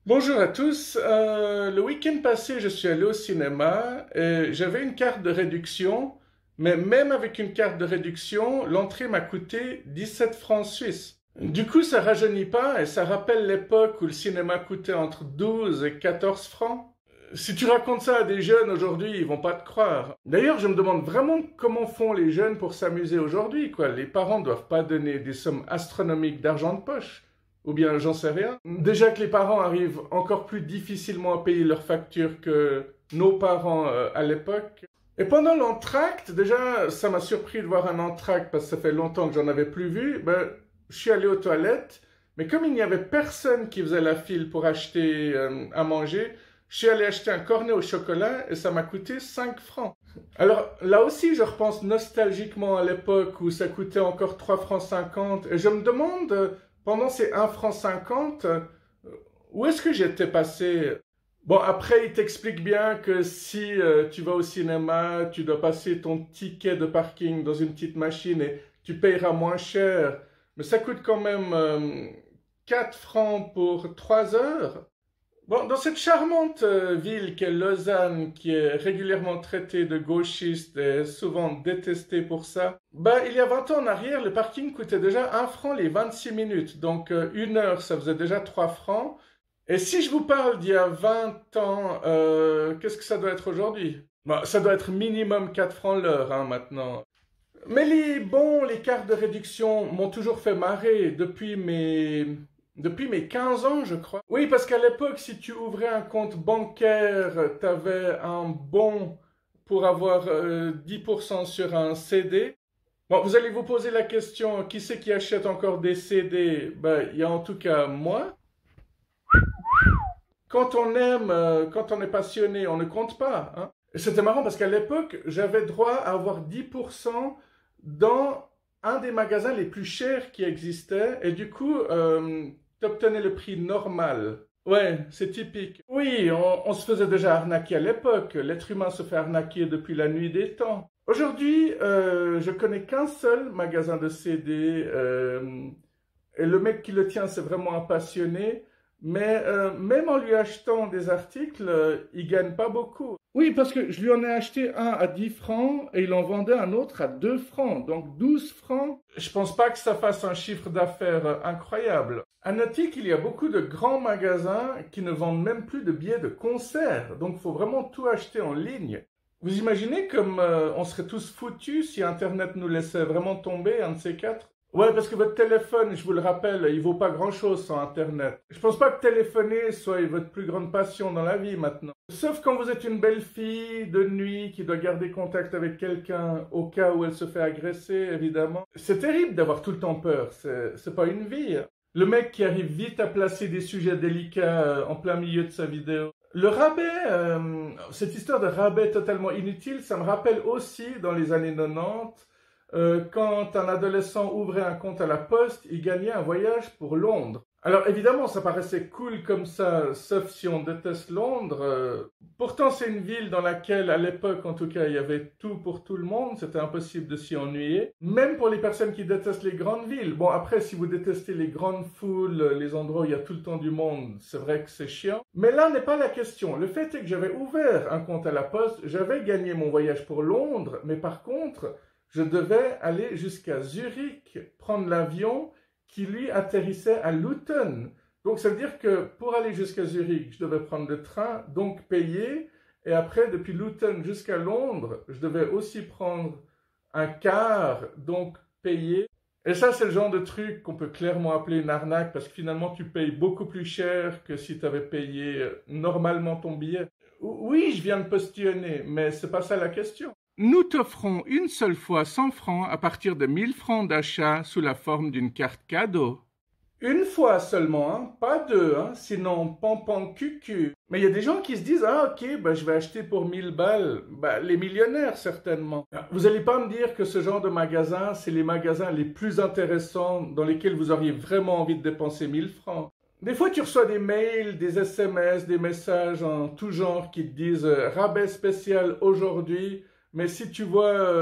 Bonjour à tous. Le week-end passé, je suis allé au cinéma et j'avais une carte de réduction, mais même avec une carte de réduction, l'entrée m'a coûté 17 francs suisses. Du coup, ça rajeunit pas et ça rappelle l'époque où le cinéma coûtait entre 12 et 14 francs. Si tu racontes ça à des jeunes aujourd'hui, ils vont pas te croire. D'ailleurs, je me demande vraiment comment font les jeunes pour s'amuser aujourd'hui, quoi. Les parents doivent pas donner des sommes astronomiques d'argent de poche. Ou bien j'en sais rien. Déjà que les parents arrivent encore plus difficilement à payer leurs factures que nos parents à l'époque. Et pendant l'entracte, déjà, ça m'a surpris de voir un entracte parce que ça fait longtemps que j'en avais plus vu. Ben, je suis allé aux toilettes, mais comme il n'y avait personne qui faisait la file pour acheter à manger, je suis allé acheter un cornet au chocolat et ça m'a coûté 5 francs. Alors là aussi, je repense nostalgiquement à l'époque où ça coûtait encore 3 francs 50 et je me demande, pendant ces 1 franc 50, où est-ce que j'étais passé? Bon, après, il t'explique bien que si tu vas au cinéma, tu dois passer ton ticket de parking dans une petite machine et tu payeras moins cher. Mais ça coûte quand même 4 francs pour 3 heures. Bon, dans cette charmante ville qu'est Lausanne, qui est régulièrement traitée de gauchiste et souvent détestée pour ça, bah, il y a 20 ans en arrière, le parking coûtait déjà 1 franc les 26 minutes. Donc, 1 heure, ça faisait déjà 3 francs. Et si je vous parle d'il y a 20 ans, qu'est-ce que ça doit être aujourd'hui? Bah, ça doit être minimum 4 francs l'heure, hein, maintenant. Mais les cartes de réduction m'ont toujours fait marrer depuis mes 15 ans, je crois. Oui, parce qu'à l'époque, si tu ouvrais un compte bancaire, tu avais un bon pour avoir 10% sur un CD. Bon, vous allez vous poser la question, qui c'est qui achète encore des CD? Ben, il y a en tout cas moi. Quand on aime, quand on est passionné, on ne compte pas, hein. C'était marrant parce qu'à l'époque, j'avais droit à avoir 10% dans un des magasins les plus chers qui existaient. Et du coup, tu obtenais le prix normal. Ouais, c'est typique. Oui, on se faisait déjà arnaquer à l'époque. L'être humain se fait arnaquer depuis la nuit des temps. Aujourd'hui, je connais qu'un seul magasin de CD. Et le mec qui le tient, c'est vraiment un passionné. Mais même en lui achetant des articles, il gagne pas beaucoup. Oui, parce que je lui en ai acheté un à 10 francs et il en vendait un autre à 2 francs, donc 12 francs. Je pense pas que ça fasse un chiffre d'affaires incroyable. À noter qu'il y a beaucoup de grands magasins qui ne vendent même plus de billets de concert, donc il faut vraiment tout acheter en ligne. Vous imaginez comme on serait tous foutus si Internet nous laissait vraiment tomber, un de ces quatre? Ouais, parce que votre téléphone, je vous le rappelle, il vaut pas grand-chose sans Internet. Je pense pas que téléphoner soit votre plus grande passion dans la vie maintenant. Sauf quand vous êtes une belle fille de nuit qui doit garder contact avec quelqu'un au cas où elle se fait agresser, évidemment. C'est terrible d'avoir tout le temps peur, c'est pas une vie. Le mec qui arrive vite à placer des sujets délicats en plein milieu de sa vidéo. Le rabais, cette histoire de rabais totalement inutile, ça me rappelle aussi dans les années 90, quand un adolescent ouvrait un compte à la poste, il gagnait un voyage pour Londres. Alors évidemment, ça paraissait cool comme ça, sauf si on déteste Londres. Pourtant, c'est une ville dans laquelle, à l'époque en tout cas, il y avait tout pour tout le monde. C'était impossible de s'y ennuyer. Même pour les personnes qui détestent les grandes villes. Bon, après, si vous détestez les grandes foules, les endroits où il y a tout le temps du monde, c'est vrai que c'est chiant. Mais là n'est pas la question. Le fait est que j'avais ouvert un compte à la poste, j'avais gagné mon voyage pour Londres, mais par contre, je devais aller jusqu'à Zurich, prendre l'avion qui lui atterrissait à Luton. Donc ça veut dire que pour aller jusqu'à Zurich, je devais prendre le train, donc payer. Et après, depuis Luton jusqu'à Londres, je devais aussi prendre un car, donc payer. Et ça, c'est le genre de truc qu'on peut clairement appeler une arnaque parce que finalement, tu payes beaucoup plus cher que si tu avais payé normalement ton billet. Oui, je viens de postillonner, mais c'est pas ça la question. Nous t'offrons une seule fois 100 francs à partir de 1000 francs d'achat sous la forme d'une carte cadeau. Une fois seulement, hein? Pas deux, hein? Sinon, pampan cucu. Mais il y a des gens qui se disent, ah ok, bah, je vais acheter pour 1000 balles. Bah, les millionnaires, certainement. Vous allez pas me dire que ce genre de magasin, c'est les magasins les plus intéressants dans lesquels vous auriez vraiment envie de dépenser 1000 francs. Des fois, tu reçois des mails, des SMS, des messages en tout genre qui te disent rabais spécial aujourd'hui. Mais si tu vois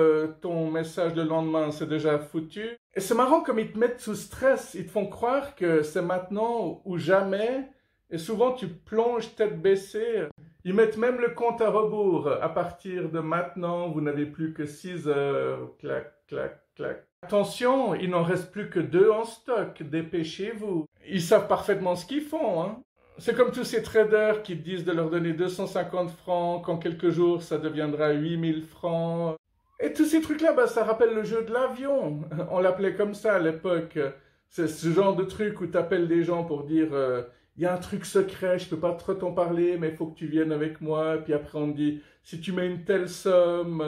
ton message le lendemain, c'est déjà foutu. Et c'est marrant comme ils te mettent sous stress. Ils te font croire que c'est maintenant ou jamais Et souvent, tu plonges tête baissée. Ils mettent même le compte à rebours. À partir de maintenant, vous n'avez plus que 6 heures. Clac, clac, clac. Attention, il n'en reste plus que 2 en stock. Dépêchez-vous. Ils savent parfaitement ce qu'ils font, hein. C'est comme tous ces traders qui disent de leur donner 250 francs, qu'en quelques jours, ça deviendra 8000 francs. Et tous ces trucs-là, bah, ça rappelle le jeu de l'avion. On l'appelait comme ça à l'époque. C'est ce genre de truc où tu appelles des gens pour dire il y a un truc secret, je peux pas trop t'en parler, mais il faut que tu viennes avec moi. Puis après, on te dit si tu mets une telle somme,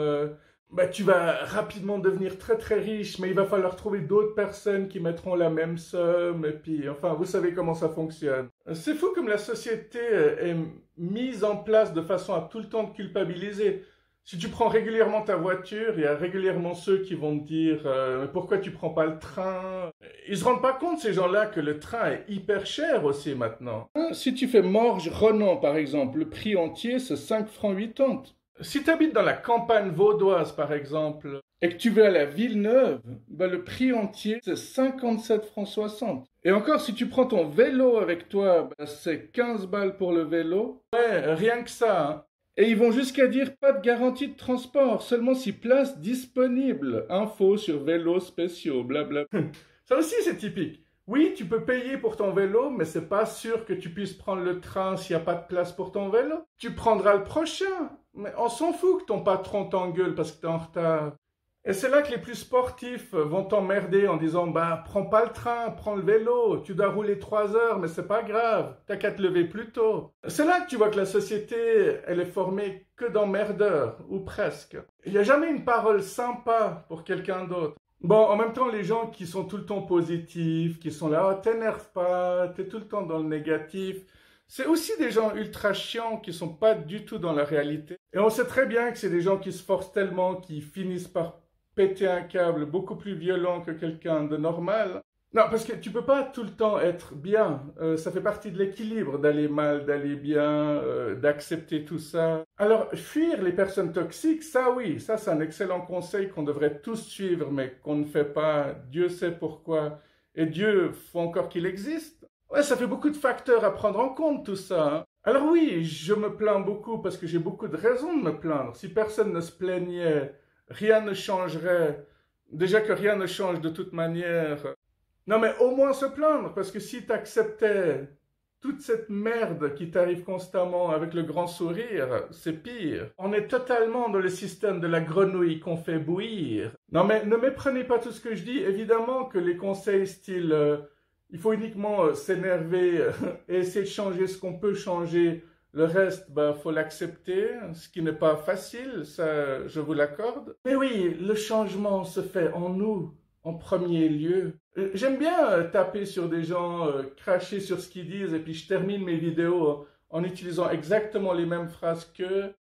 bah, tu vas rapidement devenir très très riche, mais il va falloir trouver d'autres personnes qui mettront la même somme. Et puis, enfin, vous savez comment ça fonctionne. C'est fou comme la société est mise en place de façon à tout le temps te culpabiliser. Si tu prends régulièrement ta voiture, il y a régulièrement ceux qui vont te dire pourquoi tu prends pas le train. Ils se rendent pas compte, ces gens-là, que le train est hyper cher aussi maintenant. Si tu fais Morges-Renan, par exemple, le prix entier, c'est 5 francs 80. Si tu habites dans la campagne vaudoise, par exemple, et que tu veux aller à Villeneuve, ben le prix entier, c'est 57 francs 60. Et encore, si tu prends ton vélo avec toi, ben c'est 15 balles pour le vélo. Ouais, rien que ça, hein. Et ils vont jusqu'à dire pas de garantie de transport, seulement 6 places disponibles. Info sur vélos spéciaux, blabla. Ça aussi c'est typique. Oui, tu peux payer pour ton vélo, mais c'est pas sûr que tu puisses prendre le train s'il n'y a pas de place pour ton vélo. Tu prendras le prochain, mais on s'en fout que ton patron t'engueule parce que t'es en retard. Et c'est là que les plus sportifs vont t'emmerder en disant bah prends pas le train, prends le vélo, tu dois rouler 3 heures mais c'est pas grave, t'as qu'à te lever plus tôt. C'est là que tu vois que la société elle est formée que d'emmerdeurs, ou presque. Il n'y a jamais une parole sympa pour quelqu'un d'autre. Bon, en même temps, les gens qui sont tout le temps positifs, qui sont là, oh, t'énerve pas, t'es tout le temps dans le négatif, c'est aussi des gens ultra chiants qui sont pas du tout dans la réalité. Et on sait très bien que c'est des gens qui se forcent tellement, qui finissent par péter un câble beaucoup plus violent que quelqu'un de normal. Non, parce que tu peux pas tout le temps être bien. Ça fait partie de l'équilibre d'aller mal, d'aller bien, d'accepter tout ça. Alors, fuir les personnes toxiques, ça oui, ça c'est un excellent conseil qu'on devrait tous suivre, mais qu'on ne fait pas. Dieu sait pourquoi. Et Dieu faut encore qu'il existe. Ouais, ça fait beaucoup de facteurs à prendre en compte tout ça, hein. Alors oui, je me plains beaucoup parce que j'ai beaucoup de raisons de me plaindre. Si personne ne se plaignait, rien ne changerait. Déjà que rien ne change de toute manière. Non mais au moins se plaindre, parce que si tu acceptais toute cette merde qui t'arrive constamment avec le grand sourire, c'est pire. On est totalement dans le système de la grenouille qu'on fait bouillir. Non mais ne méprenez pas tout ce que je dis. Évidemment que les conseils style il faut uniquement s'énerver et essayer de changer ce qu'on peut changer. Le reste, bah, faut l'accepter, ce qui n'est pas facile, ça, je vous l'accorde. Mais oui, le changement se fait en nous, en premier lieu. J'aime bien taper sur des gens, cracher sur ce qu'ils disent, et puis je termine mes vidéos en utilisant exactement les mêmes phrases qu'eux.